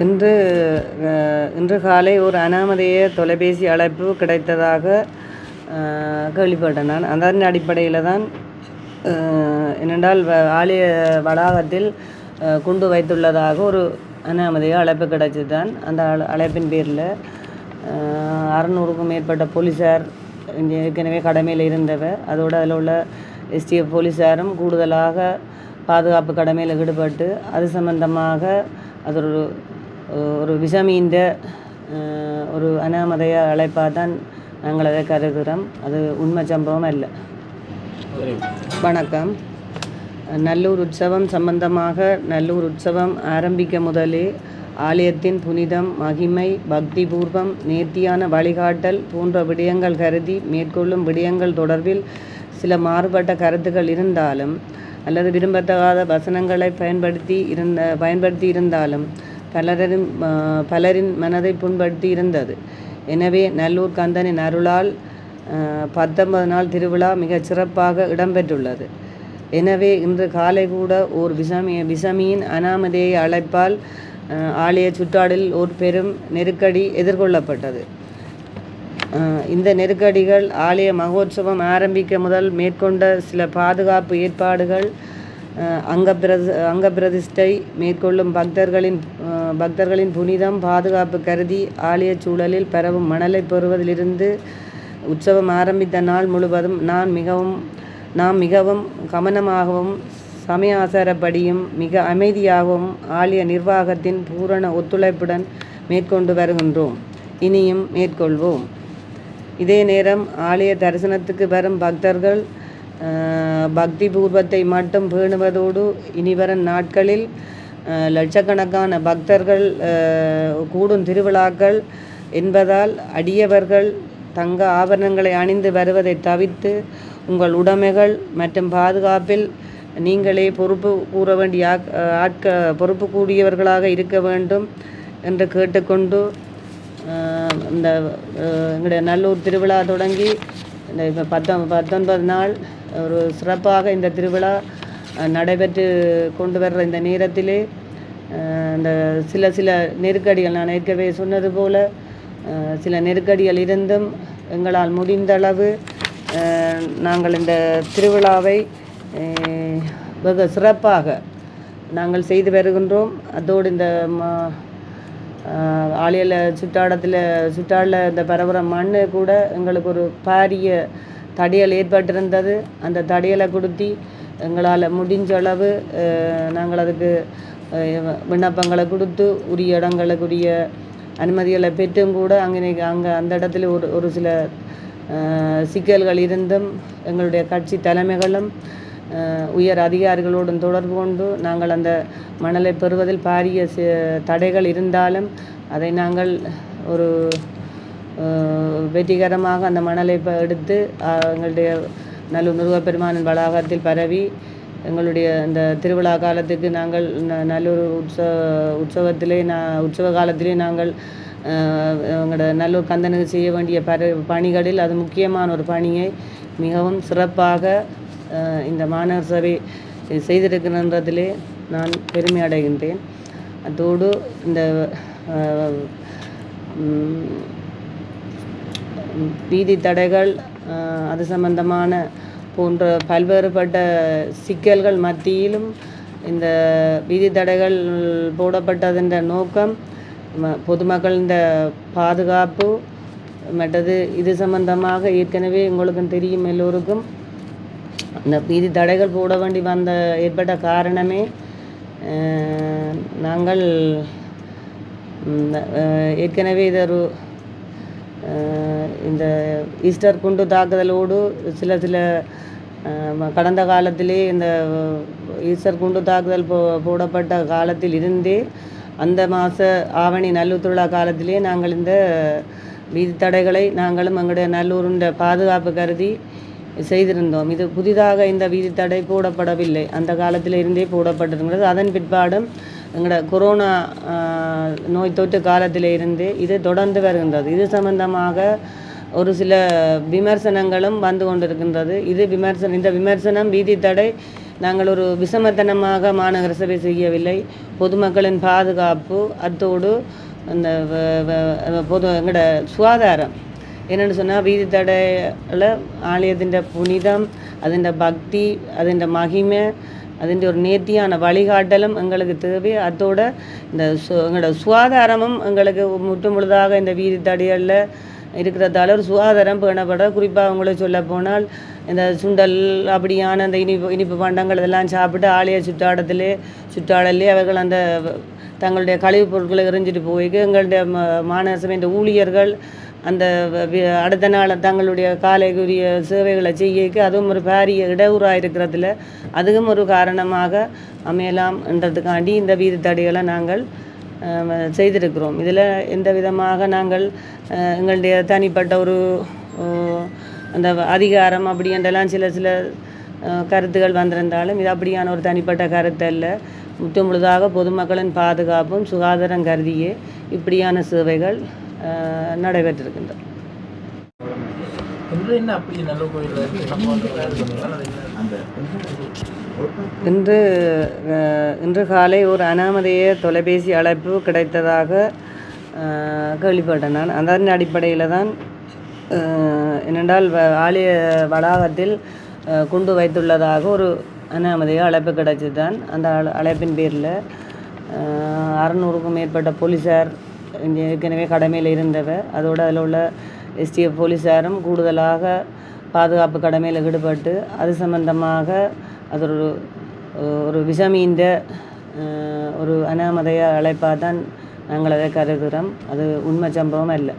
இன்று இன்று காலை ஒரு அனாமதேய தொலைபேசி அழைப்பு கிடைத்ததாக கேள்விப்பட்டேன். நான் அதன் அடிப்படையில் தான் என்னென்றால் ஆலய வளாகத்தில் குண்டு வைத்துள்ளதாக ஒரு அனாமதேய அழைப்பு கிடைச்சது தான். அந்த அழைப்பின் பேரில் 600க்கும் மேற்பட்ட போலீஸார் ஏற்கனவே கடமையில் இருந்தவர், அதோடு அதில் உள்ள எஸ்டிஎஃப் போலீஸாரும் கூடுதலாக பாதுகாப்பு கடமையில் ஈடுபட்டு அது சம்பந்தமாக அது ஒரு விஷமீந்த ஒரு அனாமதேய அழைப்பாக தான் நாங்கள் அதை கருதுகிறோம். அது உண்மை சம்பவம் அல்ல. வணக்கம். நல்லூர் உற்சவம் சம்பந்தமாக நல்லூர் உற்சவம் ஆரம்பிக்க முதலே ஆலயத்தின் புனிதம், மகிமை, பக்தி பூர்வம், நேர்த்தியான வழிகாட்டல் போன்ற விடயங்கள் கருதி மேற்கொள்ளும் விடயங்கள் தொடர்பில் சில மாறுபட்ட கருத்துக்கள் இருந்தாலும் அல்லது விரும்பத்தகாத வசனங்களை பயன்படுத்தி இருந்தாலும் பலரின் மனதை புண்படுத்தி இருந்தது. எனவே நல்லூர் கந்தனின் அருளால் 19 நாள் திருவிழா மிகச் சிறப்பாக இடம்பெற்றுள்ளது. எனவே இன்று காலை கூட ஓர் விஷமியின் அனாமதேய அழைப்பால் ஆலய சுற்றாடலில் ஒரு பெரும் நெருக்கடி எதிர்கொள்ளப்பட்டது. இந்த நெருக்கடிகள் ஆலய மகோற்சவம் ஆரம்பிக்க முதல் மேற்கொண்ட சில பாதுகாப்பு ஏற்பாடுகள், அங்க பிரதிஷ்டை மேற்கொள்ளும் பக்தர்களின் புனிதம், பாதுகாப்பு கருதி ஆலய சூழலில் பரவும் மணலை பெறுவதிலிருந்து உற்சவம் ஆரம்பித்த நாள் முழுவதும் நாம் மிகவும் கவனமாகவும் சமய ஆசாரப்படியும் மிக அமைதியாகவும் ஆலய நிர்வாகத்தின் பூரண ஒத்துழைப்புடன் மேற்கொண்டு வருகின்றோம். இனியும் மேற்கொள்வோம். இதே நேரம் ஆலய தரிசனத்துக்கு வரும் பக்தர்கள் பக்தி பூர்வத்தை மட்டும் பேணுவதோடு இனிவரும் நாட்களில் லட்சக்கணக்கான பக்தர்கள் கூடும் திருவிழாக்கள் என்பதால் அடியவர்கள் தங்க ஆபரணங்களை அணிந்து வருவதை தவிர்த்து உங்கள் உடைமைகள் மற்றும் பாதுகாப்பில் நீங்களே பொறுப்பு கூடியவர்களாக இருக்க வேண்டும் என்று கேட்டுக்கொண்டு இந்த எங்களுடைய நல்லூர் திருவிழா தொடங்கி இந்த 19 நாள் ஒரு சிறப்பாக இந்த திருவிழா நடைபெற்று கொண்டு வர்ற இந்த நேரத்திலே இந்த சில நெருக்கடிகள், நான் ஏற்கனவே சொன்னது போல் சில நெருக்கடிகள் இருந்தும் எங்களால் முடிந்தளவு நாங்கள் இந்த திருவிழாவை வெகு சிறப்பாக நாங்கள் செய்து வருகின்றோம். அதோடு இந்த ஆலய சுற்றாடல இந்த பரபர மண் கூட எங்களுக்கு ஒரு பாரிய தடையல் ஏற்பட்டிருந்தது. அந்த தடையலை கொடுத்து எங்களால் முடிஞ்ச அளவு நாங்கள் அதுக்கு விண்ணப்பங்களை கொடுத்து உரிய இடங்களுக்குரிய அனுமதிகளை பெற்றும் கூட அங்கே அந்த இடத்துல ஒரு சில சிக்கல்கள் இருந்தும் எங்களுடைய கட்சி தலைமைகளும் உயர் அதிகாரிகளோடும் தொடர்பு கொண்டு நாங்கள் அந்த மணலை பெறுவதில் பாரிய தடைகள் இருந்தாலும் அதை நாங்கள் ஒரு வெற்றிகரமாக அந்த மணலை எடுத்து எங்களுடைய நல்லூர் முருகப்பெருமானின் வளாகத்தில் பரவி எங்களுடைய இந்த திருவிழா காலத்துக்கு நாங்கள் நல்லூர் உற்சவ காலத்திலே நாங்கள் எங்களோட நல்லூர் கந்தனுக்கு செய்ய வேண்டிய பணிகளில் அது முக்கியமான ஒரு பணியை மிகவும் சிறப்பாக இந்த மாநகர சபை செய்திருக்கின்றதிலே நான் பெருமை அடைகின்றேன். அதோடு இந்த வீதி தடைகள் அது சம்பந்தமான போன்ற பல்வேறுபட்ட சிக்கல்கள் மத்தியிலும் இந்த வீதி தடைகள் போடப்பட்டதென்ற நோக்கம் பொதுமக்கள் இந்த பாதுகாப்பு மற்றது இது சம்பந்தமாக ஏற்கனவே உங்களுக்கும் தெரியும் எல்லோருக்கும். இந்த வீதி தடைகள் போட வேண்டி ஏற்பட்ட காரணமே நாங்கள் ஏற்கனவே இது இந்த ஈஸ்டர் குண்டு தாக்குதலோடு சில கடந்த காலத்திலே இந்த ஈஸ்டர் குண்டு தாக்குதல் போடப்பட்ட காலத்தில் இருந்தே அந்த ஆவணி நல்லூர் திருவிழா காலத்திலே நாங்கள் இந்த வீதி தடைகளை நாங்களும் எங்களுடைய நல்லூருண்ட பாதுகாப்பு கருதி செய்திருந்தோம். இது புதிதாக இந்த வீதி தடை போடப்படவில்லை, அந்த காலத்தில் இருந்தே போடப்பட்டிருக்கிறது. அதன் பிற்பாடும் எங்களோட கொரோனா நோய் தொற்று காலத்தில் இருந்து இது தொடர்ந்து வருகின்றது. இது சம்பந்தமாக ஒரு சில விமர்சனங்களும் வந்து கொண்டிருக்கின்றது. இந்த விமர்சனம் வீதி தடை நாங்கள் ஒரு விஷமத்தனமாக மாநகர சபை செய்யவில்லை. பொதுமக்களின் பாதுகாப்பு அத்தோடு அந்த எங்களோட சுகாதாரம் என்னென்னு சொன்னால் வீதி தடையில் ஆலயத்தின் புனிதம், அதின் பக்தி, அதின் மகிமை, அதிൻ്റെ ஒரு நேர்த்தியான வழிகாட்டலும் எங்களுக்கு தேவை. அத்தோட இந்த எங்களோட சுகாதாரமும் எங்களுக்கு முழுதாக இந்த வீதி தடைகளில் இருக்கிறதால ஒரு சுகாதாரம் பேணப்பட. குறிப்பாக அவங்கள சொல்ல போனால் இந்த சுண்டல் அப்படியான அந்த இனிப்பு பண்டங்கள் இதெல்லாம் சாப்பிட்டு ஆலய சுற்றாடலே அவர்கள் அந்த தங்களுடைய கழிவுப் பொருட்களை எறிஞ்சிட்டு போய்க்கு எங்களுடைய மாநகர சபையின் ஊழியர்கள் அந்த அடுத்த நாள் தங்களுடைய காலைக்குரிய சேவைகளை செய்யக்கு அதுவும் ஒரு பாரிய இடையூறாக இருக்கிறதுல அதுவும் ஒரு காரணமாக அமையலாம் என்றதுக்காண்டி இந்த வீதி தடைகளை நாங்கள் செய்திருக்கிறோம். இதில் எந்த விதமாக நாங்கள் எங்களுடைய தனிப்பட்ட ஒரு அந்த அதிகாரம் அப்படி என்றெல்லாம் சில கருத்துகள் வந்திருந்தாலும் இது அப்படியான ஒரு தனிப்பட்ட கருத்து அல்ல. முழுதாக பொதுமக்களின் பாதுகாப்பும் சுகாதாரம் கருதியே இப்படியான சேவைகள் நடைபெற்றிருக்கின்றன. இன்று காலை ஒரு அனாமதேய தொலைபேசி அழைப்பு கிடைத்ததாக கேள்விப்பட்டேன். நான் அதன் அடிப்படையில் தான் என்னென்றால் ஆலய வளாகத்தில் கொண்டு வைத்துள்ளதாக ஒரு அனாமதேய அழைப்பு கிடைச்சது தான். அந்த அழைப்பின் பேரில் 600க்கும் மேற்பட்ட போலீஸார் ஏற்கனவே கடமையில் இருந்தவர், அதோடு அதில் உள்ள எஸ்டிஎஃப் போலீஸாரும் கூடுதலாக பாதுகாப்பு கடமையில் ஈடுபட்டு அது சம்பந்தமாக அது ஒரு விஷமீந்த ஒரு அனாமதேய அழைப்பாக தான் நாங்கள் அதை கருதுகிறோம். அது உண்மை சம்பவம் அல்ல.